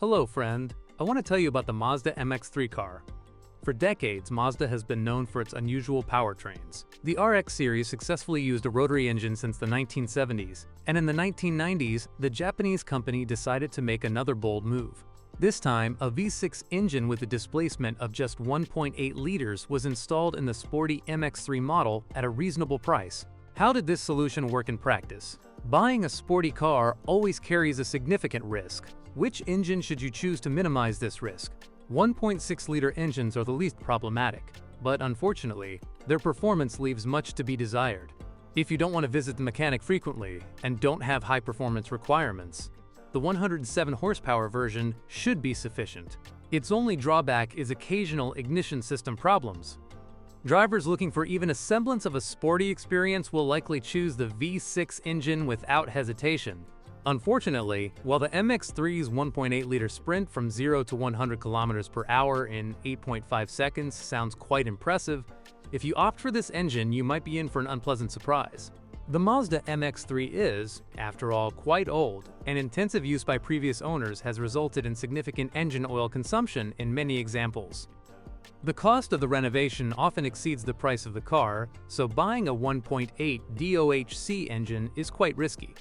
Hello friend, I want to tell you about the Mazda MX-3 car. For decades, Mazda has been known for its unusual powertrains. The RX series successfully used a rotary engine since the 1970s, and in the 1990s, the Japanese company decided to make another bold move. This time, a V6 engine with a displacement of just 1.8 liters was installed in the sporty MX-3 model at a reasonable price. How did this solution work in practice? Buying a sporty car always carries a significant risk. Which engine should you choose to minimize this risk? 1.6-liter engines are the least problematic, but unfortunately, their performance leaves much to be desired. If you don't want to visit the mechanic frequently and don't have high-performance requirements, the 107 horsepower version should be sufficient. Its only drawback is occasional ignition system problems. Drivers looking for even a semblance of a sporty experience will likely choose the V6 engine without hesitation. Unfortunately, while the MX-3's 1.8-liter sprint from 0 to 100 km per hour in 8.5 seconds sounds quite impressive, if you opt for this engine, you might be in for an unpleasant surprise. The Mazda MX-3 is, after all, quite old, and intensive use by previous owners has resulted in significant engine oil consumption in many examples. The cost of the renovation often exceeds the price of the car, so buying a 1.8 DOHC engine is quite risky.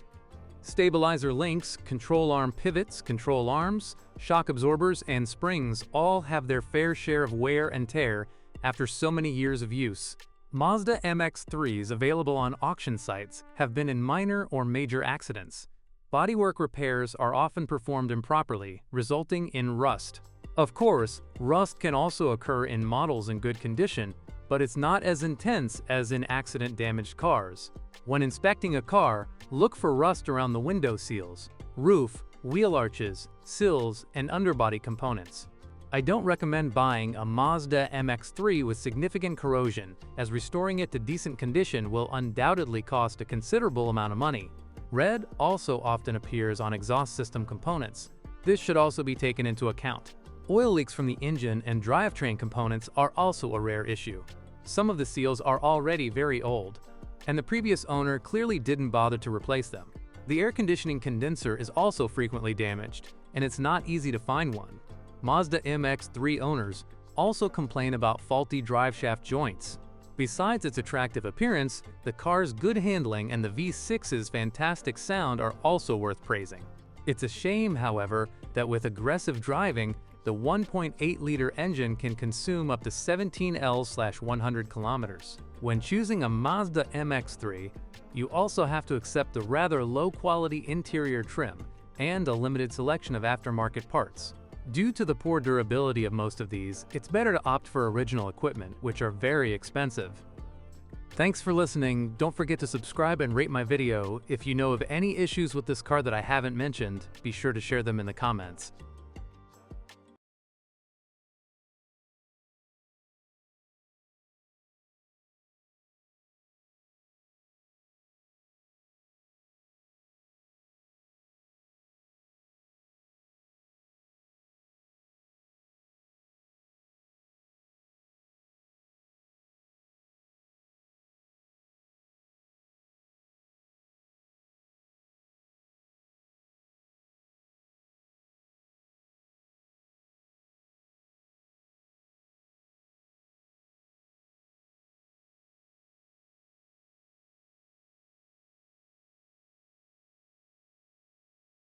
Stabilizer links, control arm pivots, control arms, shock absorbers, and springs all have their fair share of wear and tear after so many years of use. Mazda MX-3s available on auction sites have been in minor or major accidents. Bodywork repairs are often performed improperly, resulting in rust. Of course, rust can also occur in models in good condition, but it's not as intense as in accident-damaged cars. When inspecting a car, look for rust around the window seals, roof, wheel arches, sills, and underbody components. I don't recommend buying a Mazda MX-3 with significant corrosion, as restoring it to decent condition will undoubtedly cost a considerable amount of money. Red also often appears on exhaust system components. This should also be taken into account. Oil leaks from the engine and drivetrain components are also a rare issue. Some of the seals are already very old, and the previous owner clearly didn't bother to replace them. The air conditioning condenser is also frequently damaged, and it's not easy to find one. Mazda MX-3 owners also complain about faulty driveshaft joints. Besides its attractive appearance, the car's good handling and the V6's fantastic sound are also worth praising. It's a shame, however, that with aggressive driving, the 1.8-liter engine can consume up to 17 L/100 kilometers. When choosing a Mazda MX-3, you also have to accept the rather low-quality interior trim and a limited selection of aftermarket parts. Due to the poor durability of most of these, it's better to opt for original equipment, which are very expensive. Thanks for listening. Don't forget to subscribe and rate my video. If you know of any issues with this car that I haven't mentioned, be sure to share them in the comments.